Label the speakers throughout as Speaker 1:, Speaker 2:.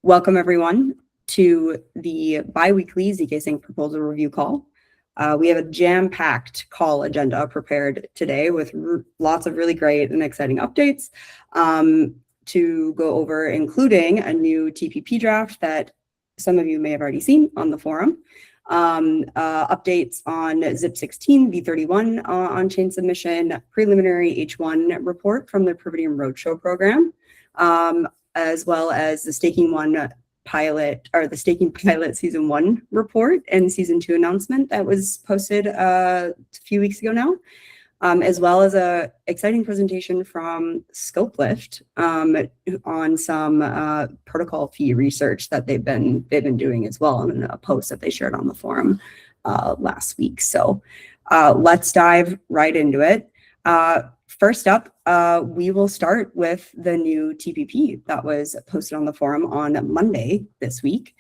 Speaker 1: Welcome everyone to the bi-weekly ZKsync proposal review call. We have a jam-packed call agenda prepared today with lots of really great and exciting updates to go over, including a new TPP draft that some of you may have already seen on the forum, updates on ZIP16 v31 on-chain submission, preliminary H1 report from the Providium Roadshow program, as well as the Staking Pilot Season 1 report and Season 2 announcement that was posted a few weeks ago now, as well as a exciting presentation from ScopeLift on some protocol fee research that they've been doing as well, in a post that they shared on the forum last week. So let's dive right into it. First up, we will start with the new TPP that was posted on the forum on Monday this week.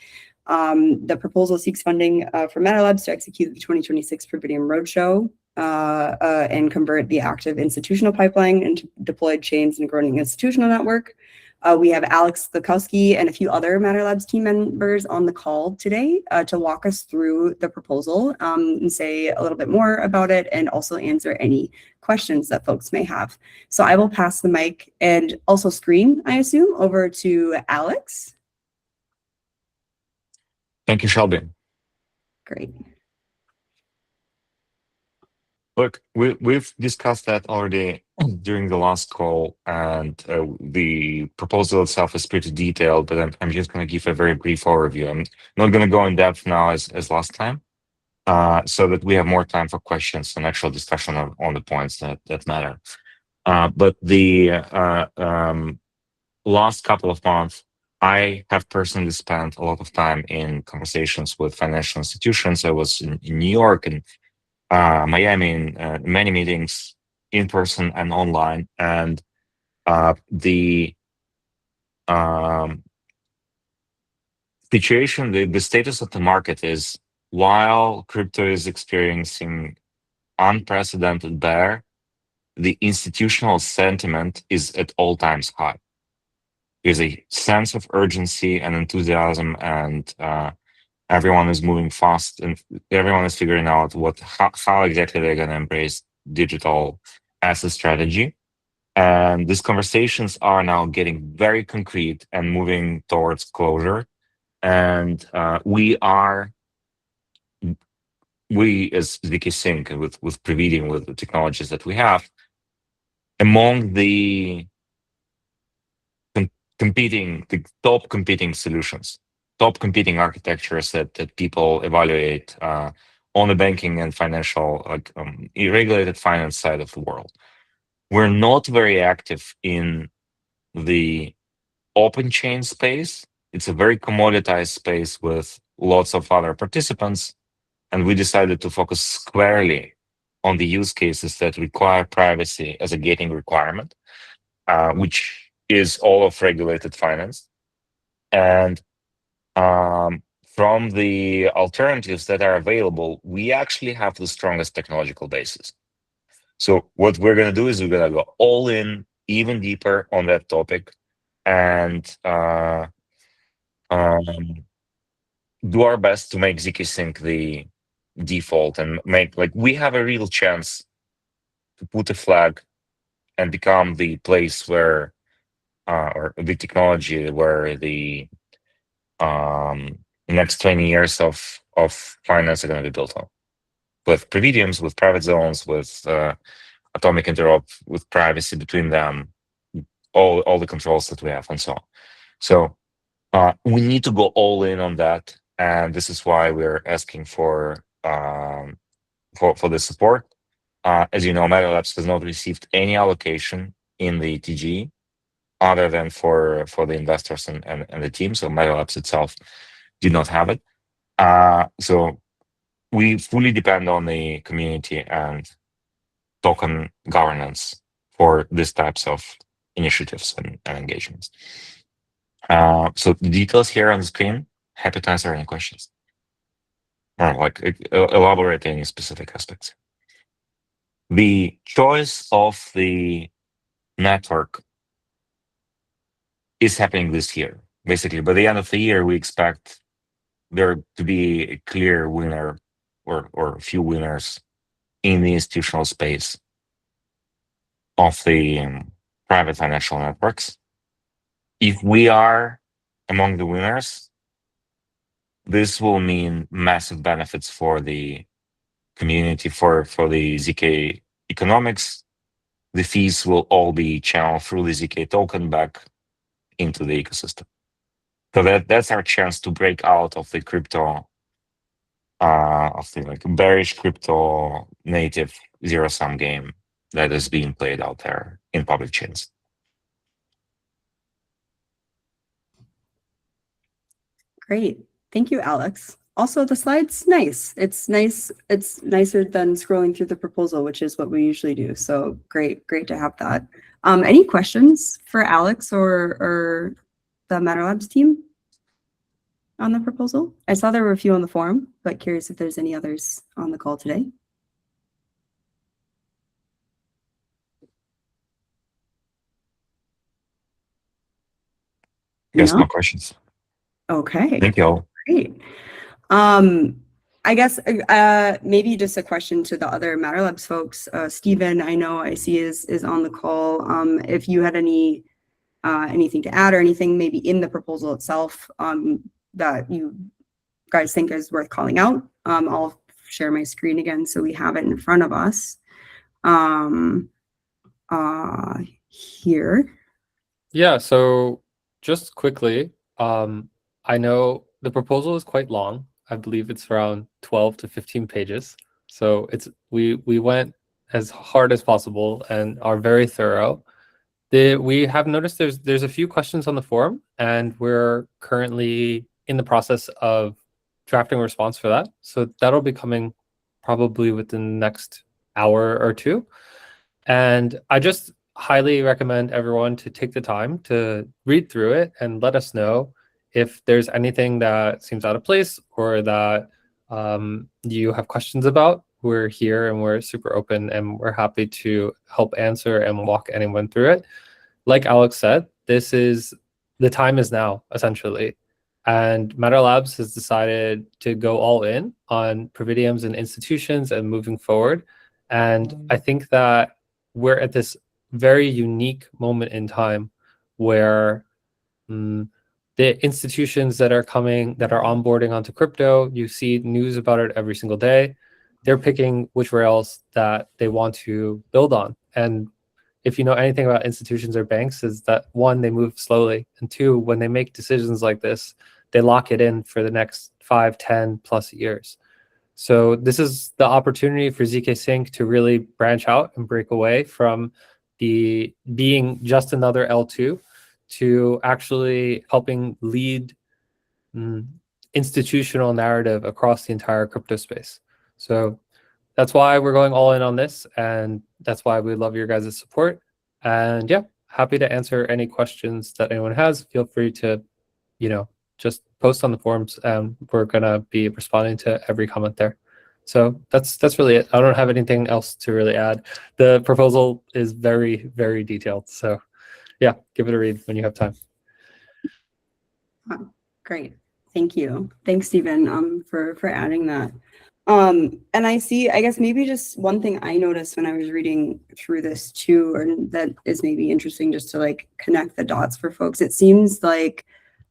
Speaker 1: The proposal seeks funding for Meta Labs to execute the 2026 Providium Roadshow and convert the active institutional pipeline into deployed chains and growing institutional network. We have Alex Zakowski and a few other Matter Labs team members on the call today to walk us through the proposal and say a little bit more about it and also answer any questions that folks may have. So I will pass the mic and also screen, I assume, over to Alex.
Speaker 2: Thank you, Shelby.
Speaker 1: Great.
Speaker 2: Look, we've discussed that already during the last call, and the proposal itself is pretty detailed, but I'm just going to give a very brief overview. I'm not going to go in depth now as last time, so that we have more time for questions and actual discussion on the points that matter. But the last couple of months, I have personally spent a lot of time in conversations with financial institutions. I was in New York and Miami in many meetings in person and online, and the situation, the status of the market is, while crypto is experiencing unprecedented bear, the institutional sentiment is at all times high. There's a sense of urgency and enthusiasm, and everyone is moving fast, and everyone is figuring out how exactly they're going to embrace digital asset strategy. And these conversations are now getting very concrete and moving towards closure. And we as ZKsync, with Providium, with the technologies that we have, among the top competing solutions, top competing architectures that people evaluate on the banking and financial, regulated finance side of the world. We're not very active in the open chain space. It's a very commoditized space with lots of other participants, and we decided to focus squarely on the use cases that require privacy as a gating requirement, which is all of regulated finance. And from the alternatives that are available, we actually have the strongest technological basis. So what we're going to do is we're going to go all in, even deeper on that topic, and do our best to make ZKsync the default and we have a real chance to put a flag and become the place where, or the technology where the next 20 years of finance are going to be built on. With Providiums, with private zones, with atomic interop, with privacy between them, all the controls that we have, and so on. So we need to go all in on that, and this is why we're asking for the support. As you know, Meta Labs has not received any allocation in the TG other than for the investors and the team. So Meta Labs itself did not have it. So we fully depend on the community and token governance for these types of initiatives and engagements. So the details here on the screen. Happy to answer any questions or elaborate any specific aspects. The choice of the network is happening this year. basically, by the end of the year, we expect there to be a clear winner or a few winners in the institutional space of the private financial networks. If we are among the winners, this will mean massive benefits for the community, for the ZK economics. The fees will all be channeled through the ZK token back into the ecosystem. So that's our chance to break out of the crypto, of the like bearish crypto native zero-sum game that is being played out there in public chains.
Speaker 1: Great. Thank you, Alex. Also, the slide's nice. It's nice. It's nicer than scrolling through the proposal, which is what we usually do. So great to have that. Any questions for Alex or the Matter Labs team on the proposal? I saw there were a few on the forum, but curious if there's any others on the call today.
Speaker 2: Yes, no questions.
Speaker 1: Okay.
Speaker 2: Thank you all.
Speaker 1: Great. I guess maybe just a question to the other Matter Labs folks. Stephen, I see is on the call. If you had anything to add or anything maybe in the proposal itself that you guys think is worth calling out, I'll share my screen again so we have it in front of us. Here.
Speaker 3: Yeah, so just quickly, I know the proposal is quite long. I believe it's around 12 to 15 pages. So we went as hard as possible and are very thorough. We have noticed there's a few questions on the forum, and we're currently in the process of drafting a response for that. So that'll be coming probably within the next hour or two. And I just highly recommend everyone to take the time to read through it and let us know if there's anything that seems out of place or that you have questions about. We're here and we're super open and we're happy to help answer and walk anyone through it. Like Alex said, the time is now, essentially. And Matter Labs has decided to go all in on Providiums and institutions and moving forward. And I think that we're at this very unique moment in time where the institutions that are onboarding onto crypto, you see news about it every single day. They're picking which rails that they want to build on. And if you know anything about institutions or banks, is that one, they move slowly, and two, when they make decisions like this, they lock it in for the next 5, 10 plus years. So this is the opportunity for ZKsync to really branch out and break away from being just another L2 to actually helping lead institutional narrative across the entire crypto space. So that's why we're going all in on this, and that's why we love your guys' support. And yeah, happy to answer any questions that anyone has. Feel free to, just post on the forums, and we're gonna be responding to every comment there. So that's really it. I don't have anything else to really add. The proposal is very, very detailed. So yeah, give it a read when you have time.
Speaker 1: Great. Thank you. Thanks, Stephen, for adding that. And I guess maybe just one thing I noticed when I was reading through this too, and that is maybe interesting just to like connect the dots for folks. It seems like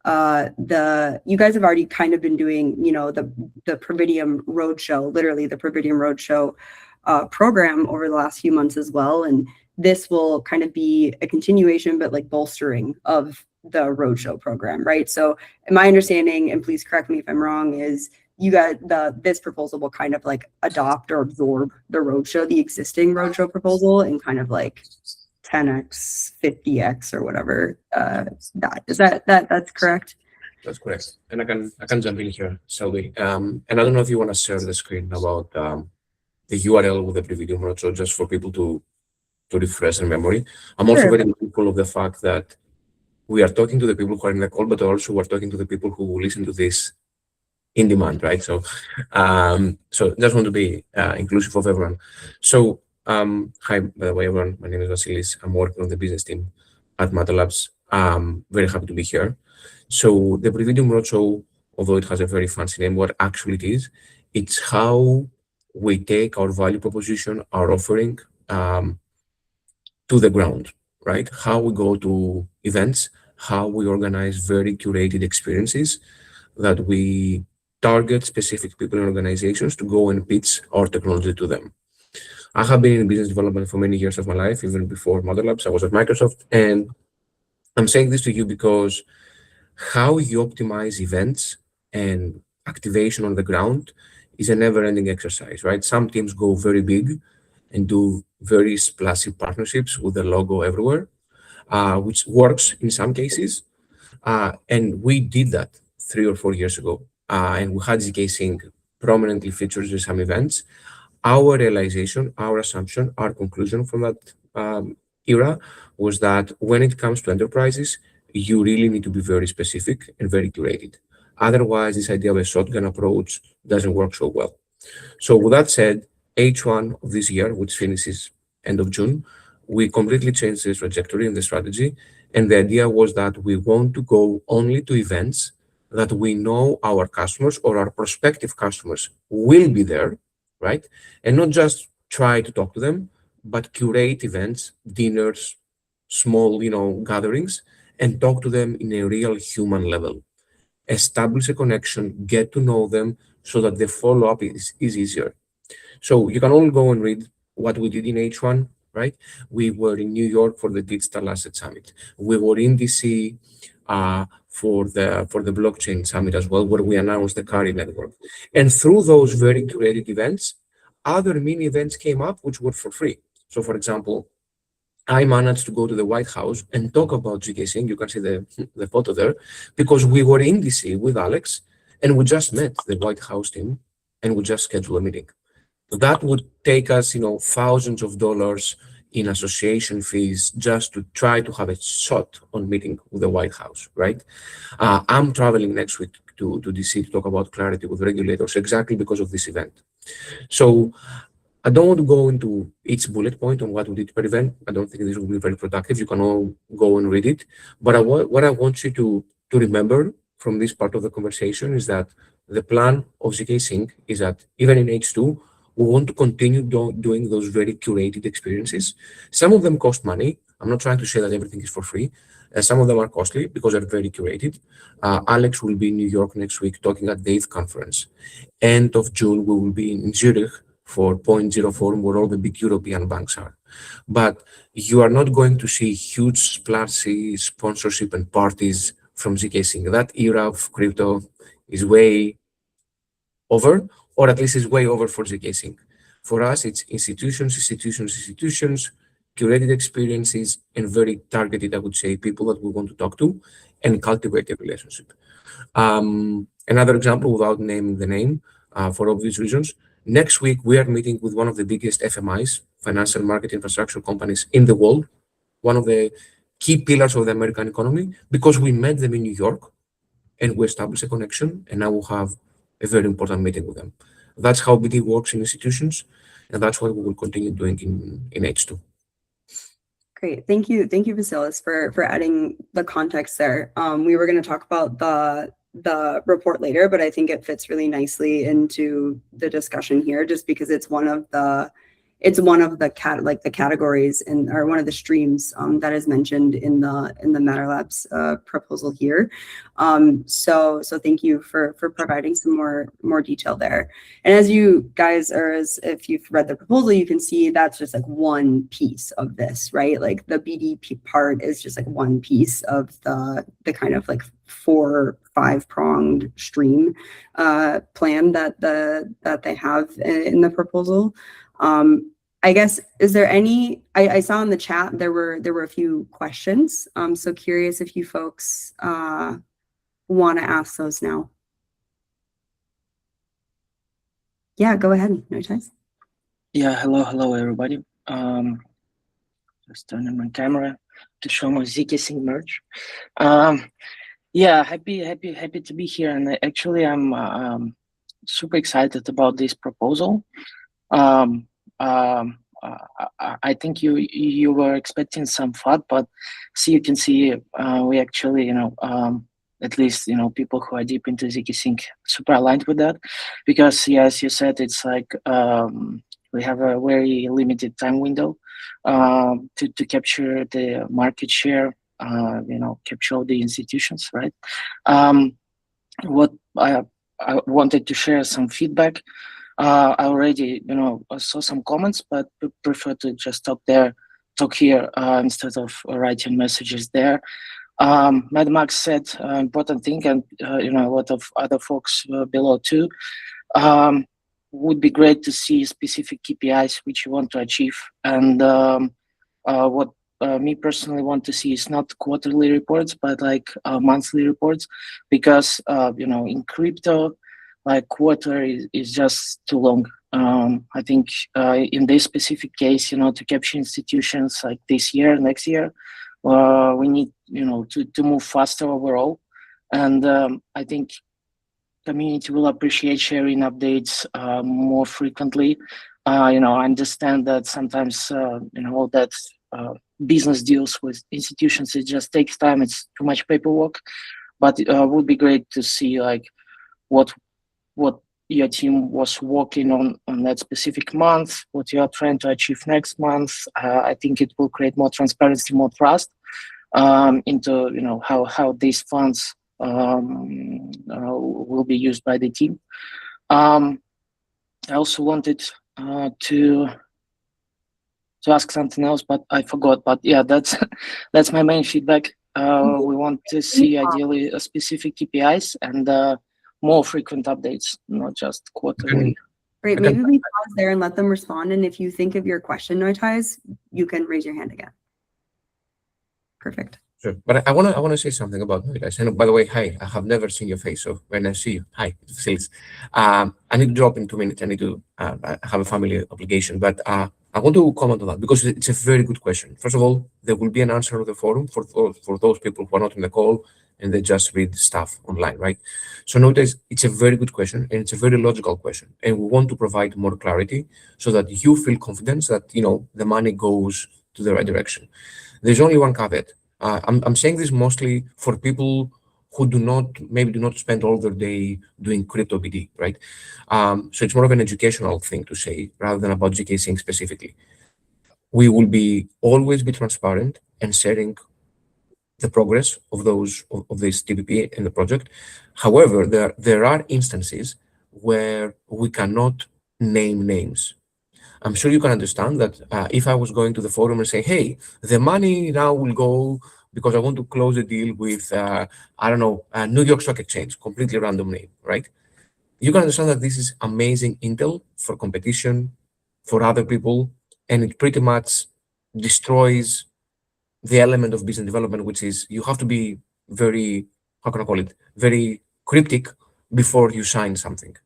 Speaker 1: you guys have already kind of been doing, the Providium Roadshow, literally the Providium Roadshow program over the last few months as well. And this will kind of be a continuation, but like bolstering of the Roadshow program, right? So my understanding, and please correct me if I'm wrong, is this proposal will kind of like adopt or absorb the existing Roadshow proposal, and kind of like 10x, 50x, or whatever. That's correct?
Speaker 4: That's correct. And I can jump in here, Shelby. And I don't know if you want to share the screen about the URL with the Providium Roadshow, just for people to refresh their memory. I'm also very mindful of the fact that we are talking to the people who are in the call, but also we're talking to the people who will listen to this in demand, right? So, just want to be inclusive of everyone. So, hi, by the way, everyone. My name is Vasilis. I'm working on the business team at Matter Labs. Very happy to be here. So the Previdium Roadshow, although it has a very fancy name, what actually it is, it's how we take our value proposition, our offering, to the ground, right? How we go to events, how we organize very curated experiences that we target specific people and organizations to go and pitch our technology to them. I have been in business development for many years of my life, even before Mother Labs. I was at Microsoft, and I'm saying this to you because how you optimize events and activation on the ground is a never-ending exercise, right? Some teams go very big and do very splashy partnerships with the logo everywhere, which works in some cases. And we did that 3 or 4 years ago. And we had ZKsync prominently featured in some events. Our realization, our assumption, our conclusion from that era was that when it comes to enterprises, you really need to be very specific and very curated. Otherwise, this idea of a shotgun approach doesn't work so well. So with that said, H1 of this year, which finishes end of June, we completely changed the trajectory and the strategy. And the idea was that we want to go only to events that we know our customers or our prospective customers will be there, right? And not just try to talk to them, but curate events, dinners, small, gatherings, and talk to them in a real human level. Establish a connection, get to know them so that the follow-up is easier. So you can all go and read what we did in H1, right? We were in New York for the Digital Asset Summit. We were in DC for the blockchain summit as well, where we announced the Carry network. And through those very curated events, other mini events came up which were for free. So for example, I managed to go to the White House and talk about ZKsync. You can see the photo there, because we were in DC with Alex and we just met the White House team and we just scheduled a meeting. That would take us, thousands of dollars in association fees just to try to have a shot on meeting with the White House, right? I'm traveling next week to DC to talk about Clarity with regulators exactly because of this event. So I don't want to go into each bullet point on what we did per event. I don't think this will be very productive. You can all go and read it. But what I want you to remember from this part of the conversation is that the plan of ZKsync is that even in H2, we want to continue doing those very curated experiences. Some of them cost money. I'm not trying to say that everything is for free. Some of them are costly because they're very curated. Alex will be in New York next week talking at the ETH conference. End of June, we will be in Zurich for 0.0 Forum, where all the big European banks are. But you are not going to see huge splashy sponsorship and parties from ZKsync. That era of crypto is way over, or at least is way over for ZKsync. For us, it's institutions, curated experiences, and very targeted, I would say, people that we want to talk to and cultivate a relationship. Another example, without naming the name, for obvious reasons, next week we are meeting with one of the biggest FMIs, financial market infrastructure companies in the world, one of the key pillars of the American economy, because we met them in New York and we established a connection, and now we'll have a very important meeting with them. That's how BD works in institutions, and that's what we will continue doing in H2.
Speaker 1: Great. Thank you, Vasilis, for adding the context there. We were going to talk about the report later, but I think it fits really nicely into the discussion here, just because it's one of the categories or one of the streams that is mentioned in the Matter Labs proposal here. So thank you for providing some more detail there. And as you guys if you've read the proposal, you can see that's just like one piece of this, right? Like the BDP part is just like one piece of the kind of like 4-5-pronged stream plan that they have in the proposal. I guess, is there any, I saw in the chat, there were a few questions. So curious if you folks want to ask those now. Yeah, go ahead, Noitais.
Speaker 5: Yeah, hello everybody. Just turning my camera to show my ZKsync merge. Yeah, happy to be here, and actually I'm super excited about this proposal. I think you were expecting some FUD, but you can see we actually at least people who are deep into ZKsync super aligned with that, because as you said, it's like we have a very limited time window to capture the market share, capture all the institutions, right? What I wanted to share some feedback. I already saw some comments, but prefer to just talk here instead of writing messages there. Mad Max said important thing, and a lot of other folks below too. Would be great to see specific KPIs which you want to achieve, and what me personally want to see is not quarterly reports, but like monthly reports, because in crypto, like quarter is just too long. I think in this specific case, to capture institutions like this year, next year, we need to move faster overall, and I think community will appreciate sharing updates more frequently. I understand that sometimes all that business deals with institutions, it just takes time. It's too much paperwork, but it would be great to see like what your team was working on that specific month, what you are trying to achieve next month. I think it will create more transparency, more trust into how these funds will be used by the team. I also wanted to ask something else, but I forgot. But yeah, that's my main feedback. We want to see ideally a specific KPIs and more frequent updates, not just quarterly.
Speaker 1: Great. Maybe we pause there and let them respond. And if you think of your question, Noitais, you can raise your hand again. Perfect.
Speaker 4: Sure. But I wanna say something about Noitais. And by the way, hi, I have never seen your face, so when I see you, hi, Phyllis. I need to drop in 2 minutes. I need to have a family obligation, but I want to comment on that because it's a very good question. First of all, there will be an answer on the forum for those people who are not in the call and they just read stuff online, right? So notice it's a very good question and it's a very logical question, and we want to provide more clarity so that you feel confidence that the money goes to the right direction. There's only one caveat. I'm saying this mostly for people who do not spend all their day doing crypto BD, right? So it's more of an educational thing to say rather than about ZKsync specifically. We will always be transparent and sharing the progress of this TPP in the project. However, there are instances where we cannot name names. I'm sure you can understand that if I was going to the forum and say, hey, the money now will go because I want to close a deal with, New York Stock Exchange, completely random name, right? You can understand that this is amazing intel for competition, for other people, and it pretty much destroys the element of business development, which is you have to be very, very cryptic before you sign something.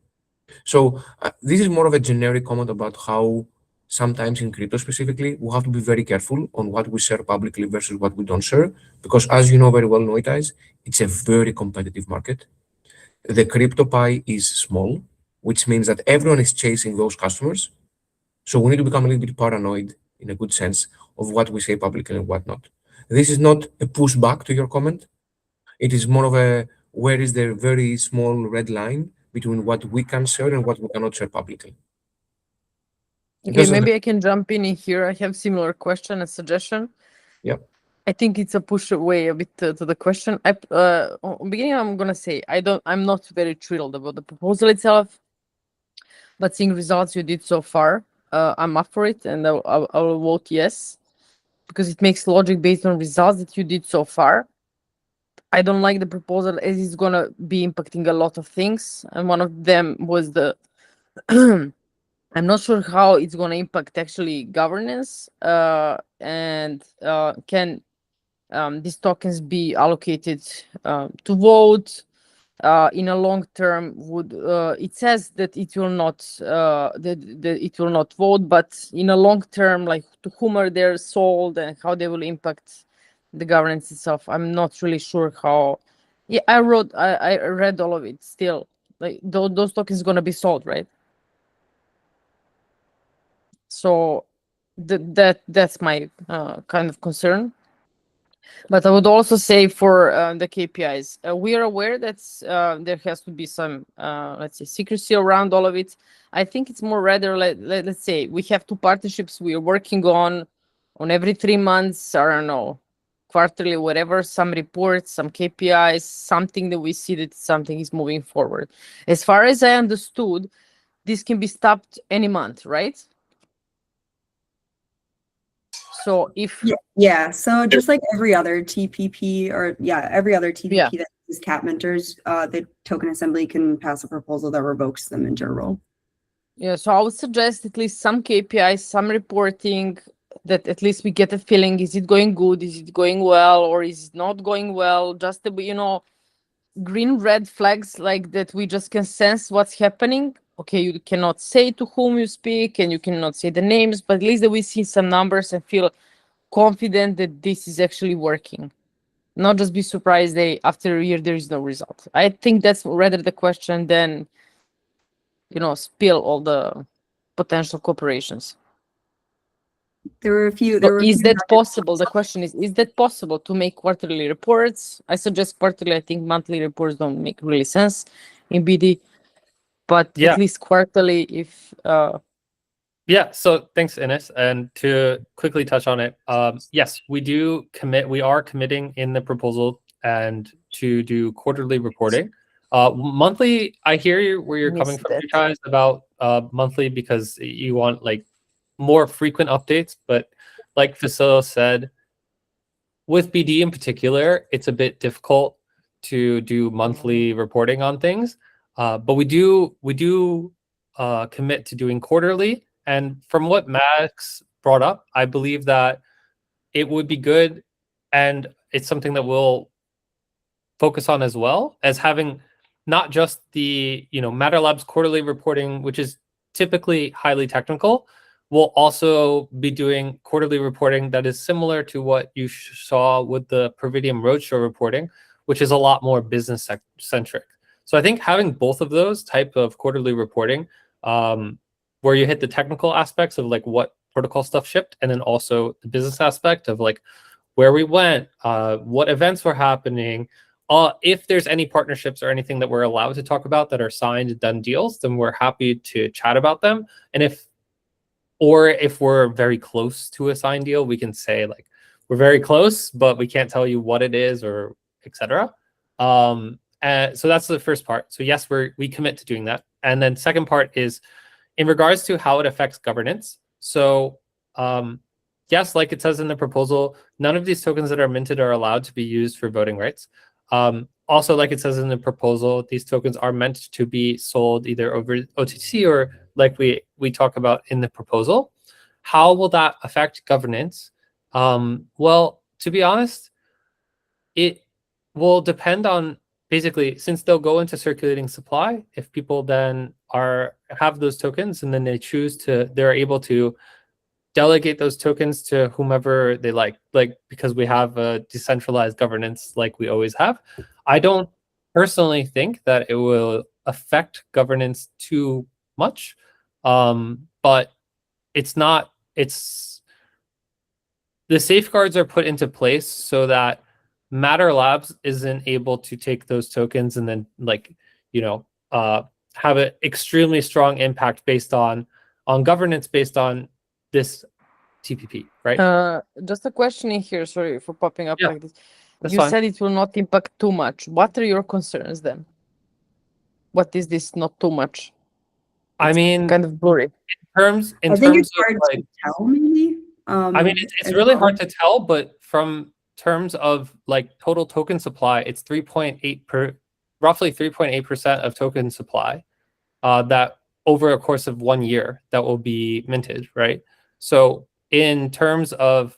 Speaker 4: So this is more of a generic comment about how sometimes in crypto specifically, we have to be very careful on what we share publicly versus what we don't share, because as you know very well, Noitais, it's a very competitive market. The crypto pie is small, which means that everyone is chasing those customers. So we need to become a little bit paranoid in a good sense of what we say publicly and what not. This is not a pushback to your comment. It is more of a where is the very small red line between what we can share and what we cannot share publicly.
Speaker 6: Okay, maybe I can jump in here. I have similar question and suggestion.
Speaker 4: Yeah.
Speaker 6: I think it's a push away a bit to the question. Beginning, I'm gonna say I'm not very thrilled about the proposal itself, but seeing results you did so far, I'm up for it, and I will vote yes, because it makes logic based on results that you did so far. I don't like the proposal as it's gonna be impacting a lot of things, and one of them was the I'm not sure how it's gonna impact actually governance, and can these tokens be allocated to vote in a long term. Would it says that it will not that it will not vote, but in a long term, like to whom are they sold and how they will impact the governance itself. I'm not really sure how. Yeah, I read all of it. Still, like those tokens gonna be sold, right? So that's my kind of concern. But I would also say for the KPIs, we are aware that there has to be some, let's say, secrecy around all of it. I think it's more rather, let's say, we have 2 partnerships we are working on every 3 months, I don't know, quarterly, whatever, some reports, some KPIs, something that we see that something is moving forward. As far as I understood, this can be stopped any month, right? So if
Speaker 1: Yeah, so just like every other TPP every other TPP that uses cap mentors, the token assembly can pass a proposal that revokes them into a role.
Speaker 6: Yeah, so I would suggest at least some KPIs, some reporting, that at least we get a feeling, is it going good, is it going well, or is it not going well? Just the, green, red flags like that, we just can sense what's happening. Okay, you cannot say to whom you speak and you cannot say the names, but at least that we see some numbers and feel confident that this is actually working. Not just be surprised that after a year there is no result. I think that's rather the question than, spill all the potential corporations.
Speaker 1: There were a few.
Speaker 6: Is that possible? The question is that possible to make quarterly reports? I suggest quarterly. I think monthly reports don't make really sense in BD, but at least quarterly if.
Speaker 3: Yeah, so thanks, Ines. And to quickly touch on it, yes, we do commit. We are committing in the proposal and to do quarterly reporting. Monthly, I hear you where you're coming from, you guys, about monthly because you want like more frequent updates. But like Vasilo said, with BD in particular, it's a bit difficult to do monthly reporting on things. But we do commit to doing quarterly. And from what Max brought up, I believe that it would be good, and it's something that we'll focus on as well, as having not just the Matter Labs quarterly reporting, which is typically highly technical. We'll also be doing quarterly reporting that is similar to what you saw with the Providium Roadshow reporting, which is a lot more business centric. So I think having both of those type of quarterly reporting, where you hit the technical aspects of like what protocol stuff shipped, and then also the business aspect of like where we went, what events were happening, if there's any partnerships or anything that we're allowed to talk about that are signed, done deals, then we're happy to chat about them. And if we're very close to a signed deal, we can say like we're very close, but we can't tell you what it is or etc. And so that's the first part. So yes, we commit to doing that. And then second part is in regards to how it affects governance. So yes, like it says in the proposal, none of these tokens that are minted are allowed to be used for voting rights. Also, like it says in the proposal, these tokens are meant to be sold either over OTC or like we talk about in the proposal. How will that affect governance? Well, to be honest, it will depend on basically, since they'll go into circulating supply, if people then have those tokens and then they're able to delegate those tokens to whomever they like because we have a decentralized governance like we always have. I don't personally think that it will affect governance too much, but the safeguards are put into place so that Matter Labs isn't able to take those tokens and then have an extremely strong impact based on governance based on this TPP, right?
Speaker 6: Just a question in here. Sorry for popping up like this.
Speaker 3: That's
Speaker 6: You
Speaker 3: fine.
Speaker 6: said it will not impact too much. What are your concerns then? What is this not too much?
Speaker 3: I mean,
Speaker 6: kind of blurry.
Speaker 1: I think it's hard to tell, maybe.
Speaker 3: I mean, it's really hard to tell, but from terms of like total token supply, it's roughly 3.8% of token supply that over a course of 1 year that will be minted, right? So in terms of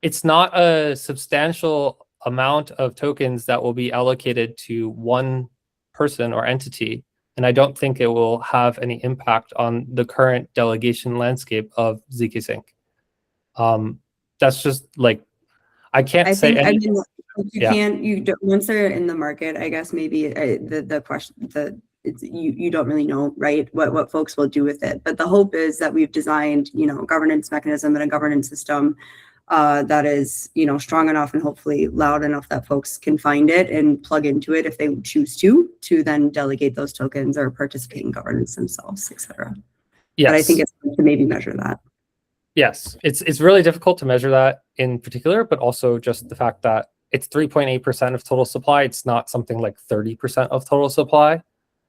Speaker 3: it's not a substantial amount of tokens that will be allocated to one person or entity. And I don't think it will have any impact on the current delegation landscape of ZKsync. That's just like, I can't say anything.
Speaker 1: Once they're in the market, I guess maybe the question, you don't really know, right, what folks will do with it. But the hope is that we've designed, governance mechanism and a governance system that is, strong enough and hopefully loud enough that folks can find it and plug into it if they choose to then delegate those tokens or participate in governance themselves, etc.
Speaker 3: Yes.
Speaker 1: But I think it's to maybe measure that.
Speaker 3: Yes, it's really difficult to measure that in particular, but also just the fact that it's 3.8% of total supply. It's not something like 30% of total supply.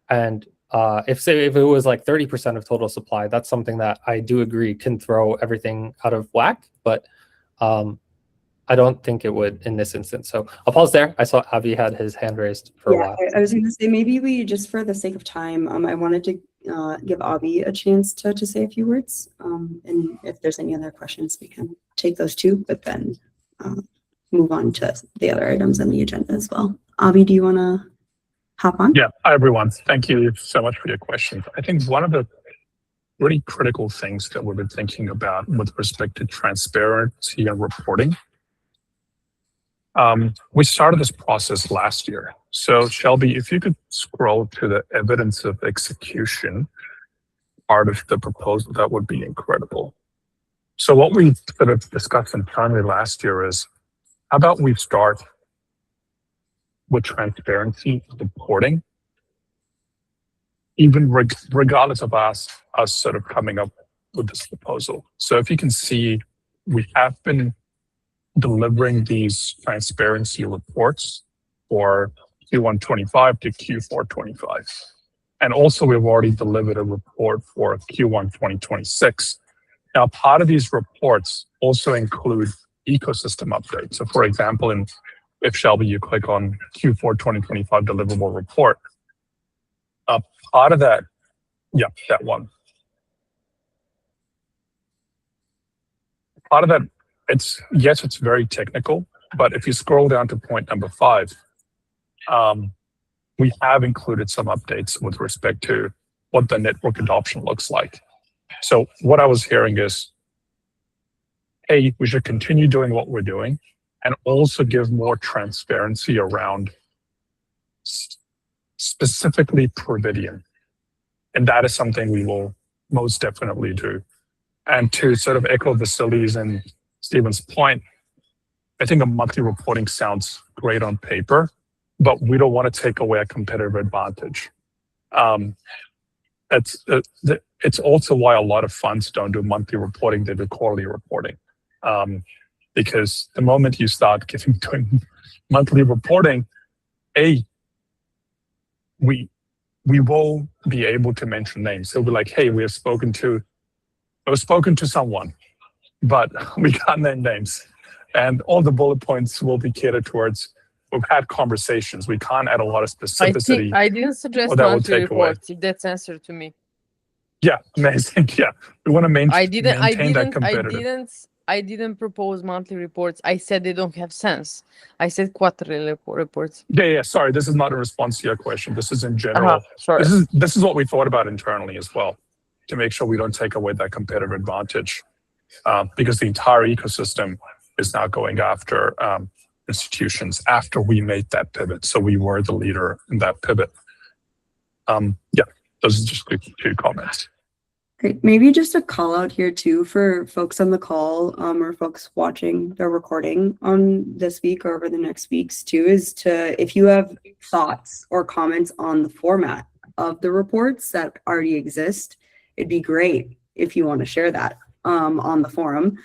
Speaker 3: And if it was like 30% of total supply, that's something that I do agree can throw everything out of whack. But I don't think it would in this instance. So I'll pause there. I saw Avi had his hand raised for a while.
Speaker 1: I was going to say, maybe we, just for the sake of time, I wanted to give Avi a chance to say a few words. And if there's any other questions, we can take those too, but then move on to the other items on the agenda as well. Avi, do you want to hop on?
Speaker 7: Yeah, hi everyone. Thank you so much for your questions. I think one of the really critical things that we've been thinking about with respect to transparency and reporting, we started this process last year. So Shelby, if you could scroll to the evidence of execution part of the proposal, that would be incredible. So what we sort of discussed internally last year is, how about we start with transparency reporting, even regardless of us sort of coming up with this proposal. So if you can see, we have been delivering these transparency reports for Q1 25 to Q4 25. And also we've already delivered a report for Q1 2026. Now, part of these reports also include ecosystem updates. So for example, if Shelby, you click on Q4 2025 deliverable report, part of that, yeah, that one. Part of that, it's very technical, but if you scroll down to point number 5, we have included some updates with respect to what the network adoption looks like. So what I was hearing is, hey, we should continue doing what we're doing and also give more transparency around specifically Providium. And that is something we will most definitely do. And to sort of echo Vasily's and Stephen's point, I think a monthly reporting sounds great on paper, but we don't want to take away a competitive advantage. It's also why a lot of funds don't do monthly reporting, they do quarterly reporting. Because the moment you start doing monthly reporting, we will be able to mention names. So we'll be like, hey, we've spoken to someone, but we can't name names. And all the bullet points will be catered towards, we've had conversations. We can't add a lot of specificity.
Speaker 6: I didn't suggest
Speaker 7: that will
Speaker 6: monthly
Speaker 7: take away.
Speaker 6: reports, if that's answer to me.
Speaker 7: Yeah, amazing. Yeah, we want to maintain that competitive.
Speaker 6: I didn't propose monthly reports. I said they don't have sense. I said quarterly reports.
Speaker 7: Yeah. Sorry, this is not a response to your question. This is in general.
Speaker 6: Sorry.
Speaker 7: This is what we thought about internally as well, to make sure we don't take away that competitive advantage, because the entire ecosystem is now going after institutions after we made that pivot. So we were the leader in that pivot. Yeah, those are just two comments.
Speaker 1: Great. Maybe just a call out here too for folks on the call or folks watching the recording on this week or over the next weeks too, is to, if you have thoughts or comments on the format of the reports that already exist, it'd be great if you want to share that on the forum.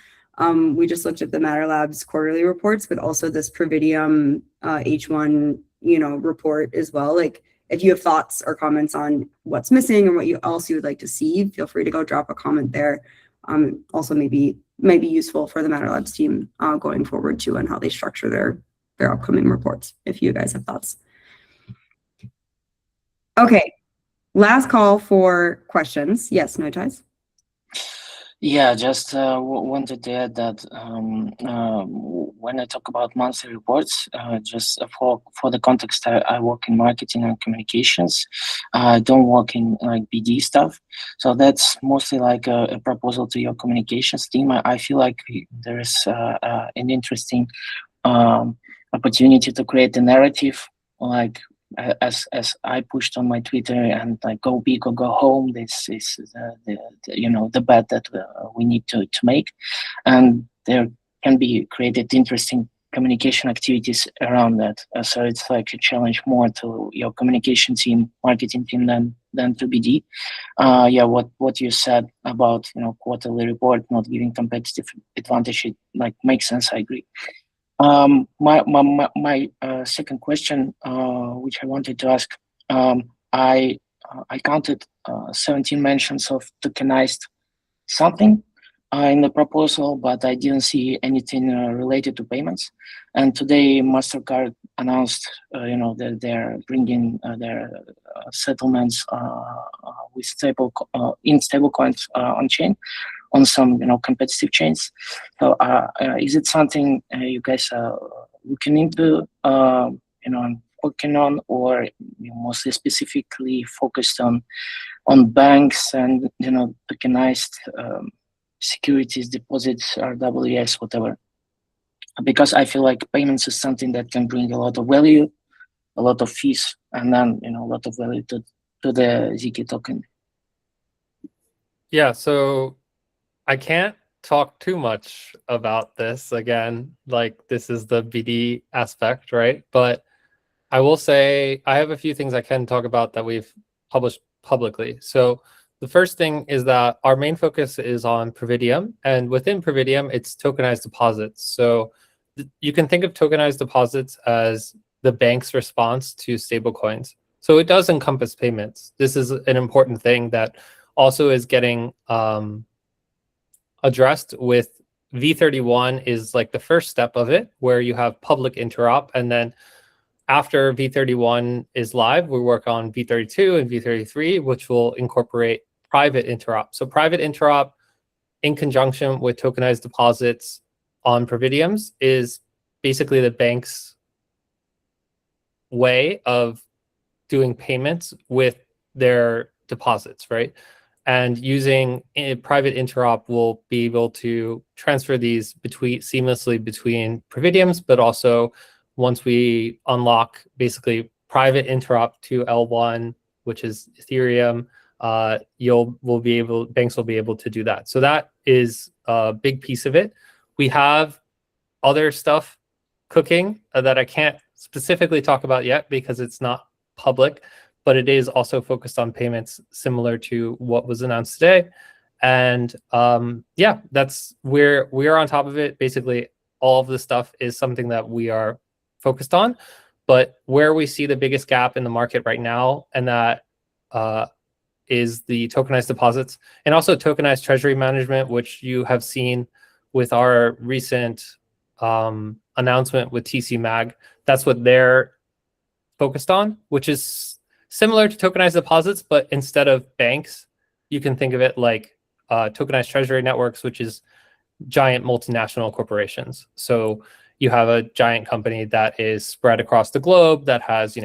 Speaker 1: We just looked at the Matter Labs quarterly reports, but also this Providium H1, report as well. Like, if you have thoughts or comments on what's missing or what else you would like to see, feel free to go drop a comment there. Also, might be useful for the Matter Labs team going forward too, and how they structure their upcoming reports, if you guys have thoughts. Okay, last call for questions. Yes, Noitais?
Speaker 5: Yeah, just wanted to add that when I talk about monthly reports, just for the context, I work in marketing and communications. I don't work in like BD stuff, so that's mostly like a proposal to your communications team. I feel like there is an interesting opportunity to create a narrative, like as I pushed on my Twitter, and like go big or go home. This is the bet that we need to make, and there can be created interesting communication activities around that. So it's like a challenge more to your communication team, marketing team than to BD. Yeah, what you said about quarterly report not giving competitive advantage, it like makes sense. I agree. My second question, which I wanted to ask, I counted 17 mentions of tokenized something in the proposal, but I didn't see anything related to payments. And today, MasterCard announced, that they're bringing their settlements with in stablecoins on chain, on some competitive chains. So, is it something you guys are looking into, and working on, or mostly specifically focused on banks and tokenized securities, deposits, RWS, whatever? Because I feel like payments is something that can bring a lot of value, a lot of fees, and then a lot of value to the ZK token.
Speaker 3: Yeah, so I can't talk too much about this. Again, like this is the BD aspect, right? But I will say I have a few things I can talk about that we've published publicly. So the first thing is that our main focus is on Providium, and within Providium, it's tokenized deposits. So you can think of tokenized deposits as the bank's response to stablecoins. So it does encompass payments. This is an important thing that also is getting addressed with V31 is like the first step of it, where you have public interop, and then after V31 is live, we work on V32 and V33, which will incorporate private interop. So private interop in conjunction with tokenized deposits on Providiums is basically the bank's way of doing payments with their deposits, right? And using a private interop, we'll be able to transfer these seamlessly between Providiums, but also once we unlock basically private interop to L1, which is Ethereum, banks will be able to do that. So that is a big piece of it. We have other stuff cooking that I can't specifically talk about yet because it's not public, but it is also focused on payments similar to what was announced today. And yeah, that's where we are on top of it. Basically, all of this stuff is something that we are focused on, but where we see the biggest gap in the market right now, and that is the tokenized deposits and also tokenized treasury management, which you have seen with our recent announcement with TC Mag. That's what they're focused on, which is similar to tokenized deposits, but instead of banks, you can think of it like tokenized treasury networks, which is giant multinational corporations. So you have a giant company that is spread across the globe that has,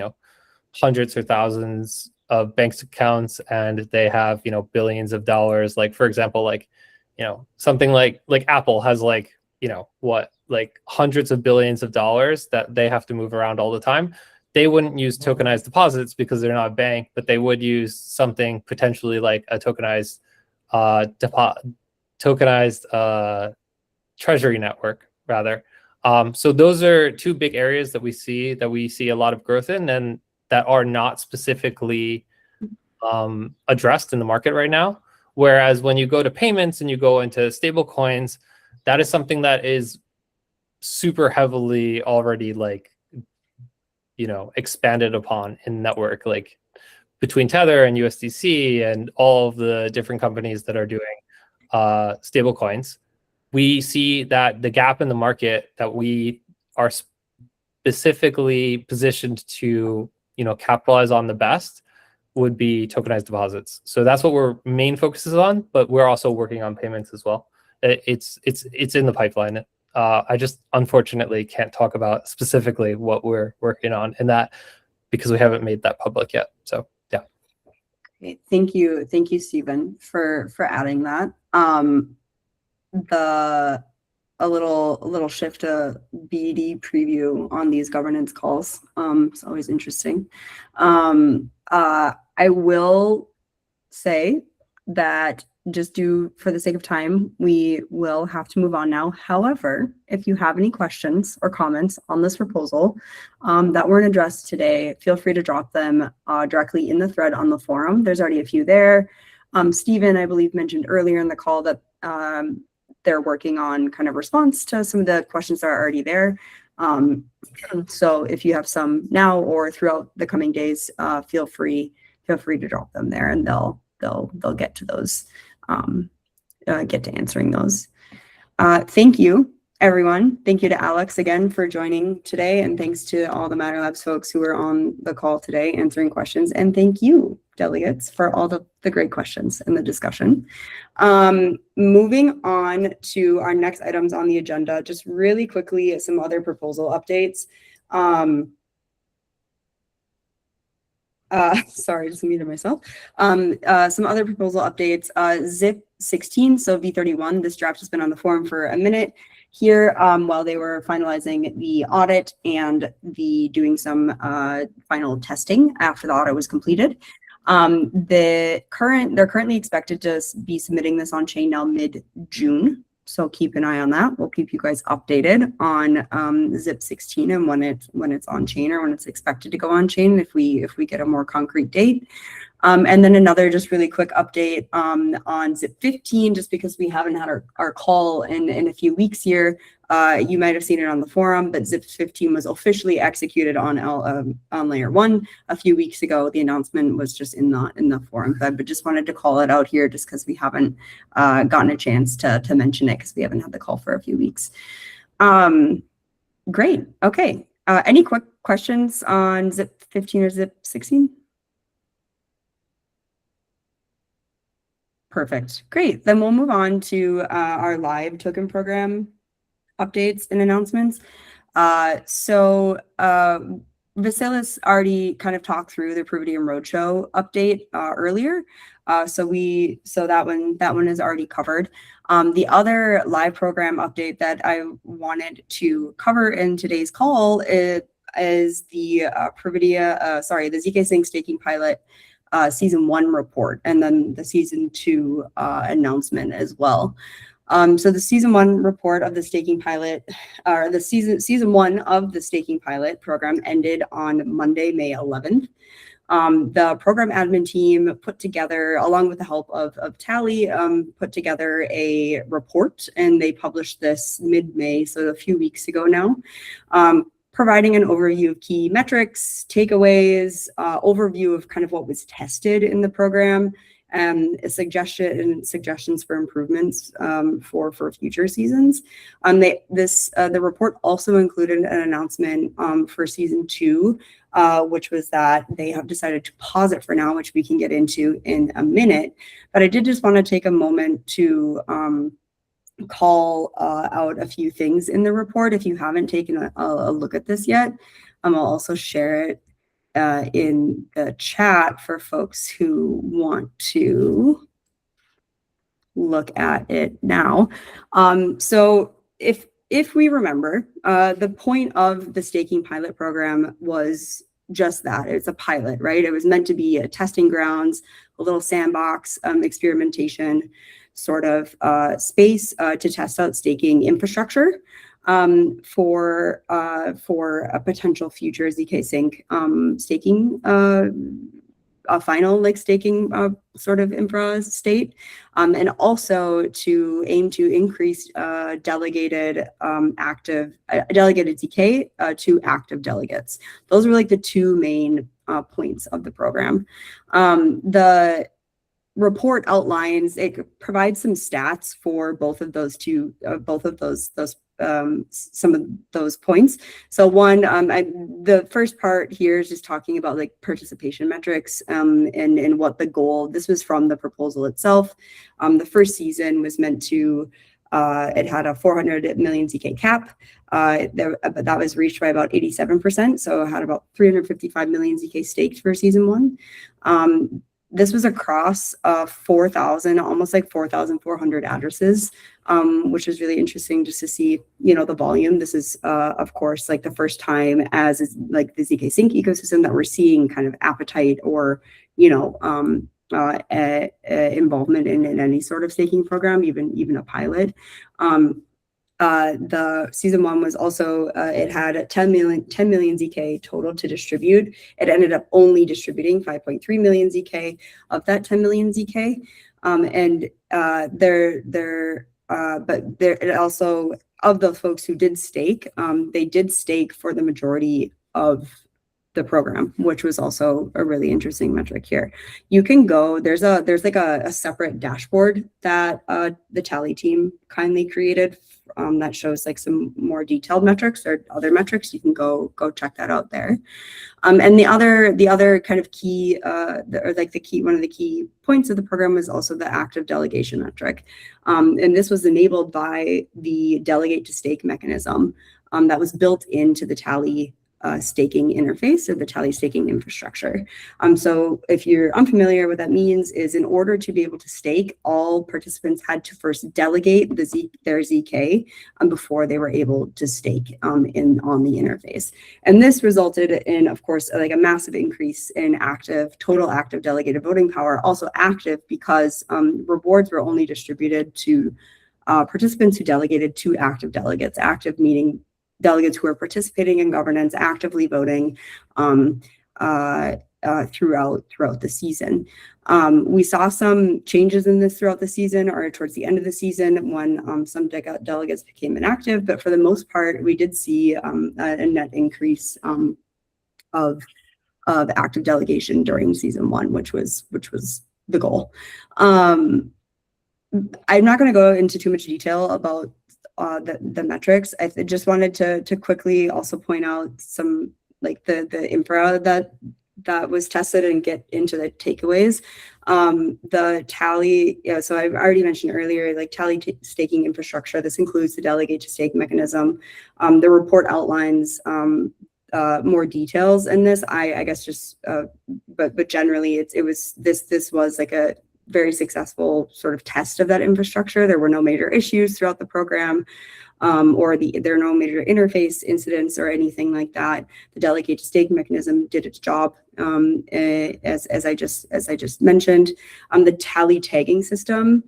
Speaker 3: hundreds or thousands of bank accounts, and they have, billions of dollars. Like, for example, like, something like Apple has like hundreds of billions of dollars that they have to move around all the time. They wouldn't use tokenized deposits because they're not a bank, but they would use something potentially like a tokenized treasury network, rather. So those are two big areas that we see a lot of growth in, and that are not specifically addressed in the market right now. Whereas when you go to payments and you go into stable coins, that is something that is super heavily already expanded upon in network, like between Tether and USDC and all of the different companies that are doing stable coins. We see that the gap in the market that we are specifically positioned to, capitalize on the best would be tokenized deposits. So that's what we're main focuses on, but we're also working on payments as well. It's in the pipeline. I just unfortunately can't talk about specifically what we're working on in that because we haven't made that public yet. So yeah.
Speaker 1: Okay, thank you, Stephen, for adding that. A little shift to BD preview on these governance calls. It's always interesting. I will say that just do, for the sake of time, we will have to move on now. However, if you have any questions or comments on this proposal that weren't addressed today, feel free to drop them directly in the thread on the forum. There's already a few there. Stephen, I believe, mentioned earlier in the call that they're working on kind of response to some of the questions that are already there. So if you have some now or throughout the coming days, feel free to drop them there, and they'll get to those, get to answering those. Thank you, everyone. Thank you to Alex again for joining today, and thanks to all the Matter Labs folks who were on the call today answering questions. And thank you, delegates, for all the great questions and the discussion. Moving on to our next items on the agenda, just really quickly, some other proposal updates. Sorry, just muted myself. Some other proposal updates, ZIP 16, so V31, this draft has been on the forum for a minute here while they were finalizing the audit and doing some final testing after the audit was completed. They're currently expected to be submitting this on chain now mid-June. So keep an eye on that. We'll keep you guys updated on ZIP 16 and when it's on chain or when it's expected to go on chain if we get a more concrete date. And then another just really quick update on ZIP 15, just because we haven't had our call in a few weeks here. You might have seen it on the forum, but ZIP 15 was officially executed on layer 1 a few weeks ago. The announcement was just in the forum thread, but just wanted to call it out here just because we haven't gotten a chance to mention it because we haven't had the call for a few weeks. Great. Okay. Any quick questions on ZIP 15 or ZIP 16? Perfect. Great. Then we'll move on to our live token program updates and announcements. Vasilis already kind of talked through the Providium Roadshow update earlier. So that one is already covered. The other live program update that I wanted to cover in today's call is the the ZKsync staking pilot season 1 report, and then the season 2 announcement as well. So the season 1 report of the staking pilot, or the season 1 of the staking pilot program ended on Monday, May 11th. The program admin team put together, along with the help of Tally, put together a report, and they published this mid-May, so a few weeks ago now. Providing an overview of key metrics, takeaways, overview of kind of what was tested in the program, a suggestions for improvements for future seasons. The report also included an announcement for season 2, which was that they have decided to pause it for now, which we can get into in a minute. But I did just want to take a moment to call out a few things in the report. If you haven't taken a look at this yet, I'll also share it in the chat for folks who want to look at it now. So if we remember, the point of the staking pilot program was just that. It's a pilot, right? It was meant to be a testing grounds, a little sandbox experimentation sort of space to test out staking infrastructure for a potential future ZKsync staking, a final like staking sort of infra state, and also to aim to increase delegated ZK to active delegates. Those were like the two main points of the program. The report outlines, it provides some stats for both of those some of those points. So one, the first part here is just talking about like participation metrics and what the goal, this was from the proposal itself. The first season was meant to, it had a 400 million ZK cap, but that was reached by about 87%. So it had about 355 million ZK staked for season 1. This was across 4,000, almost like 4,400 addresses, which is really interesting just to see, the volume. This is, of course, like the first time as like the ZKsync ecosystem that we're seeing kind of appetite or, involvement in any sort of staking program, even a pilot. The season 1 was also, it had 10 million ZK total to distribute. It ended up only distributing 5.3 million ZK of that 10 million ZK. But it also, of the folks who did stake, they did stake for the majority of the program, which was also a really interesting metric here. You can go, there's like a separate dashboard that the Tally team kindly created that shows like some more detailed metrics or other metrics. You can go check that out there. And the other kind of key, one of the key points of the program was also the active delegation metric. And this was enabled by the delegate to stake mechanism that was built into the Tally staking interface or the Tally staking infrastructure. So if you're unfamiliar, what that means is in order to be able to stake, all participants had to first delegate their ZK before they were able to stake on the interface. And this resulted in, of course, like a massive increase in total active delegated voting power, also active because rewards were only distributed to participants who delegated to active delegates, active meaning delegates who are participating in governance, actively voting throughout the season. We saw some changes in this throughout the season or towards the end of the season when some delegates became inactive, but for the most part, we did see a net increase of active delegation during season 1, which was the goal. I'm not going to go into too much detail about the metrics. I just wanted to quickly also point out some like the infra that was tested and get into the takeaways. The Tally, so I've already mentioned earlier, like Tally staking infrastructure. This includes the delegate to stake mechanism. The report outlines more details in this. I guess just, but generally this was like a very successful sort of test of that infrastructure. There were no major issues throughout the program, there are no major interface incidents or anything like that. The delegate to stake mechanism did its job, as I just mentioned. The Tally tagging system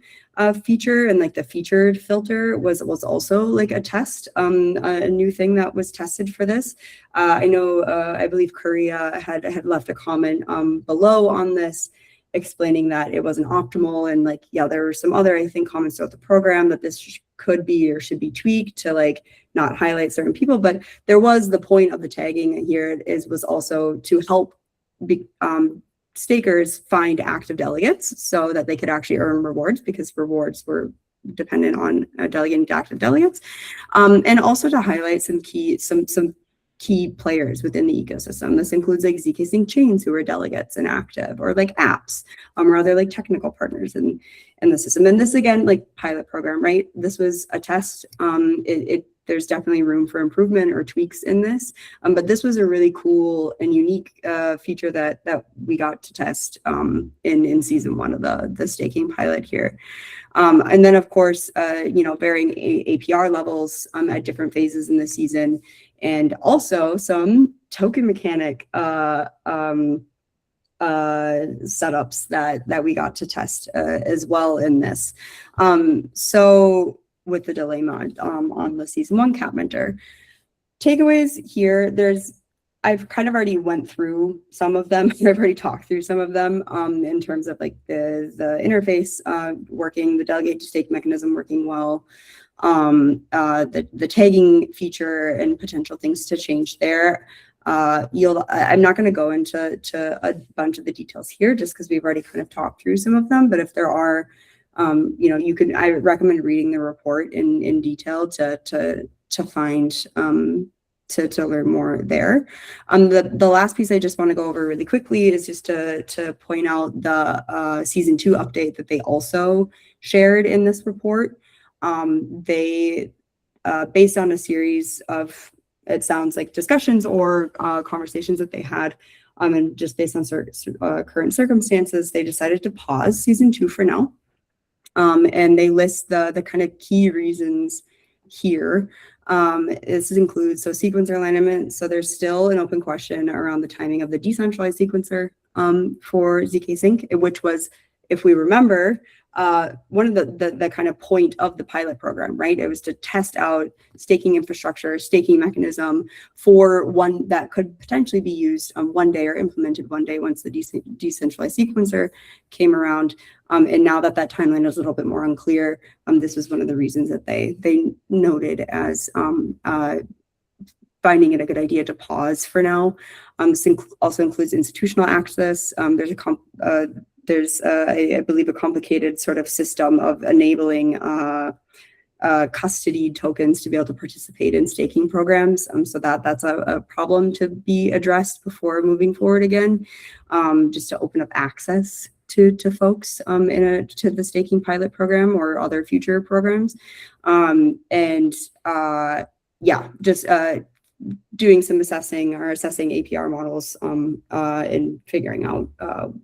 Speaker 1: feature and like the featured filter was also like a test, a new thing that was tested for this. I know, I believe Korea had left a comment below on this, explaining that it wasn't optimal, and like, yeah, there were some other, I think, comments throughout the program that this could be or should be tweaked to like not highlight certain people, but there was the point of the tagging here was also to help stakers find active delegates so that they could actually earn rewards, because rewards were dependent on delegating to active delegates, and also to highlight some key players within the ecosystem. This includes like ZKsync chains who are delegates and active, or like apps, or other like technical partners in the system. And this again, like pilot program, right? This was a test. There's definitely room for improvement or tweaks in this, but this was a really cool and unique feature that we got to test in season 1 of the staking pilot here. And then of course, varying APR levels at different phases in the season, and also some token mechanic setups that we got to test as well in this. So with the delay mod on the season 1 cap minter. Takeaways here, I've kind of already went through some of them. I've already talked through some of them in terms of like the interface working, the delegate to stake mechanism working well, the tagging feature and potential things to change there. I'm not going to go into a bunch of the details here just because we've already kind of talked through some of them, but if there are, I recommend reading the report in detail to find to learn more there. The last piece I just want to go over really quickly is just to point out the season 2 update that they also shared in this report. They based on a series of, it sounds like, discussions or conversations that they had, and just based on current circumstances, they decided to pause season 2 for now. And they list the kind of key reasons here. This includes sequencer alignment. So there's still an open question around the timing of the decentralized sequencer for ZKsync, which was, if we remember, one of the kind of point of the pilot program, right? It was to test out staking infrastructure, staking mechanism for one that could potentially be used one day or implemented one day once the decentralized sequencer came around. And now that that timeline is a little bit more unclear, this was one of the reasons that they noted as finding it a good idea to pause for now. This also includes institutional access. There's I believe a complicated sort of system of enabling custody tokens to be able to participate in staking programs. So that's a problem to be addressed before moving forward again, just to open up access to folks to the staking pilot program or other future programs. Just doing some assessing APR models and figuring out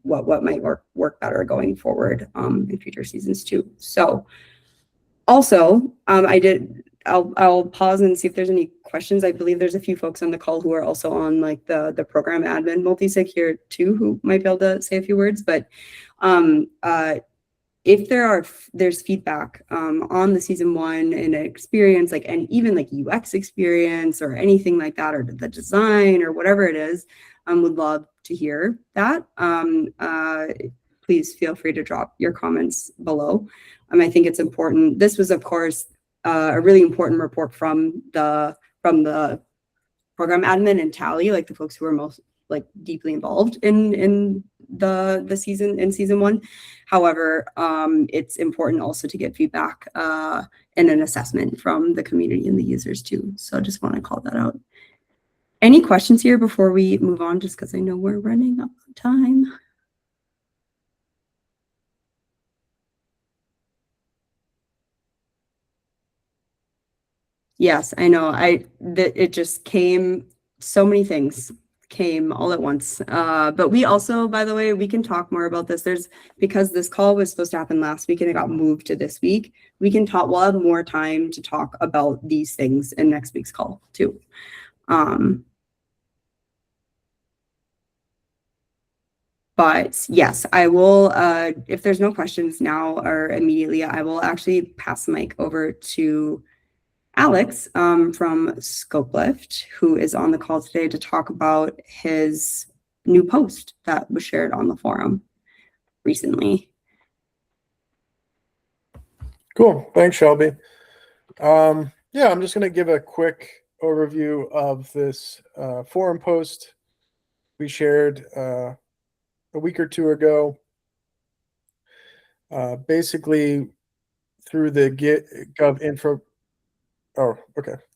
Speaker 1: what might work better going forward in future seasons too. So also, I'll pause and see if there's any questions. I believe there's a few folks on the call who are also on like the program admin multisig here too, who might be able to say a few words. But if there's feedback on the season one and experience, like, and even like UX experience or anything like that, or the design or whatever it is, would love to hear that. Please feel free to drop your comments below. I think it's important. This was, of course, a really important report from the program admin and Tally, like the folks who are most like deeply involved in the season one. However, it's important also to get feedback and an assessment from the community and the users too. So I just want to call that out. Any questions here before we move on, just because I know we're running up on time? Yes, I know. It just came, so many things came all at once. But we also, by the way, we can talk more about this. Because this call was supposed to happen last week and it got moved to this week, we'll have more time to talk about these things in next week's call too. But yes, I will, if there's no questions now or immediately, I will actually pass the mic over to Alex from ScopeLift, who is on the call today to talk about his new post that was shared on the forum recently.
Speaker 8: Cool. Thanks, Shelby. I'm just going to give a quick overview of this forum post we shared a week or two ago. Basically, through the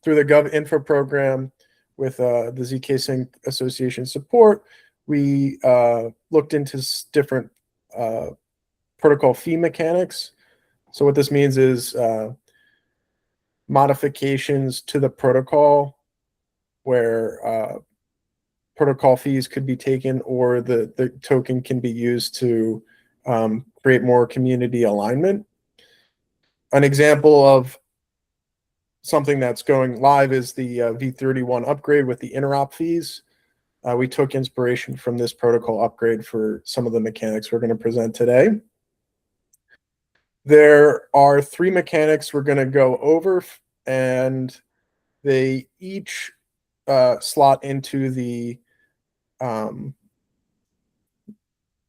Speaker 8: through the GovInfo program with the ZKsync Association support, we looked into different protocol fee mechanics. So what this means is modifications to the protocol where protocol fees could be taken, or the token can be used to create more community alignment. An example of something that's going live is the V31 upgrade with the interop fees. We took inspiration from this protocol upgrade for some of the mechanics we're going to present today. There are 3 mechanics we're going to go over, and they each slot into the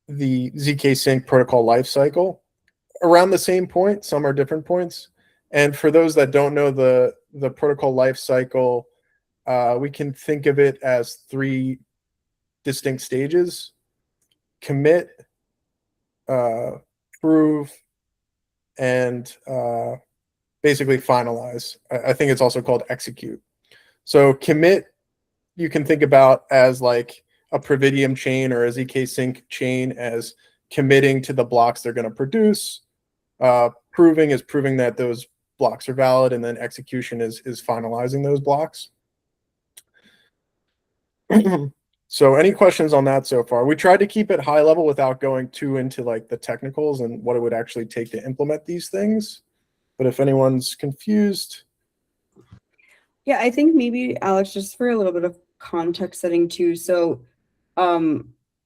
Speaker 8: ZKsync protocol lifecycle around the same point. Some are different points. And for those that don't know the protocol lifecycle, we can think of it as 3 distinct stages: commit, prove, and basically finalize. I think it's also called execute. So commit, you can think about as like a Providium chain or a ZKsync chain as committing to the blocks they're going to produce. Proving is proving that those blocks are valid, and then execution is finalizing those blocks. So any questions on that so far? We tried to keep it high level without going too into like the technicals and what it would actually take to implement these things. But if anyone's confused.
Speaker 1: Yeah, I think maybe, Alex, just for a little bit of context setting too. So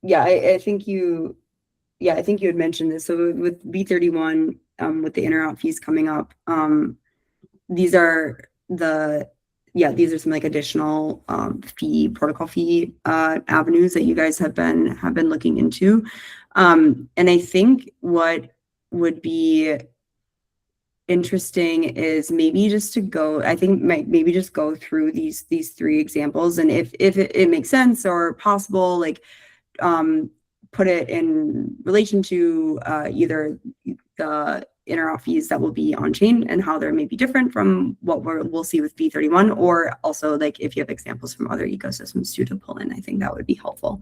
Speaker 1: yeah, I think you had mentioned this. So with B31, with the interop fees coming up, these are some like additional protocol fee avenues that you guys have been looking into. And I think what would be interesting is maybe just to go, I think maybe just go through these three examples, and if it makes sense or possible, like put it in relation to either the interop fees that will be on chain and how they're maybe different from what we'll see with B31, or also like if you have examples from other ecosystems too to pull in. I think that would be helpful.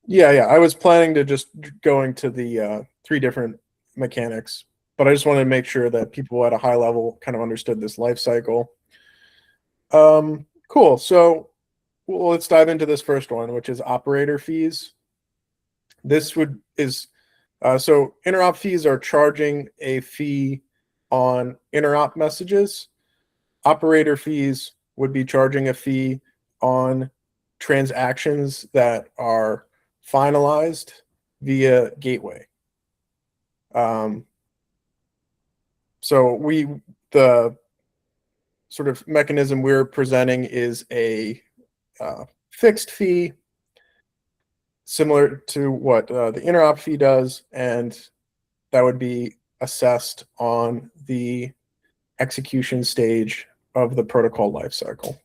Speaker 8: Yeah, I was planning to just go into the three different mechanics, but I just wanted to make sure that people at a high level kind of understood this life cycle. Cool. So let's dive into this first one, which is operator fees. This so interop fees are charging a fee on interop messages. Operator fees would be charging a fee on transactions that are finalized via gateway. So the sort of mechanism we're presenting is a fixed fee, similar to what the interop fee does, and that would be assessed on the execution stage of the protocol lifecycle.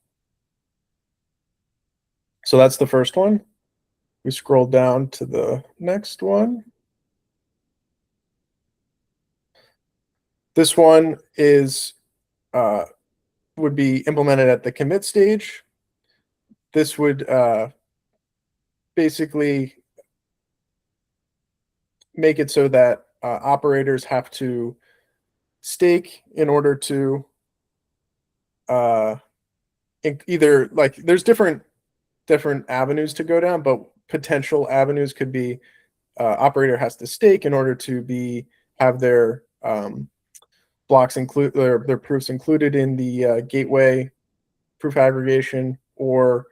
Speaker 8: So that's the first one. We scroll down to the next one. This one is would be implemented at the commit stage. This would basically make it so that operators have to stake in order to either, like, there's different avenues to go down, but potential avenues could be operator has to stake in order to have their blocks include their proofs included in the gateway proof aggregation, or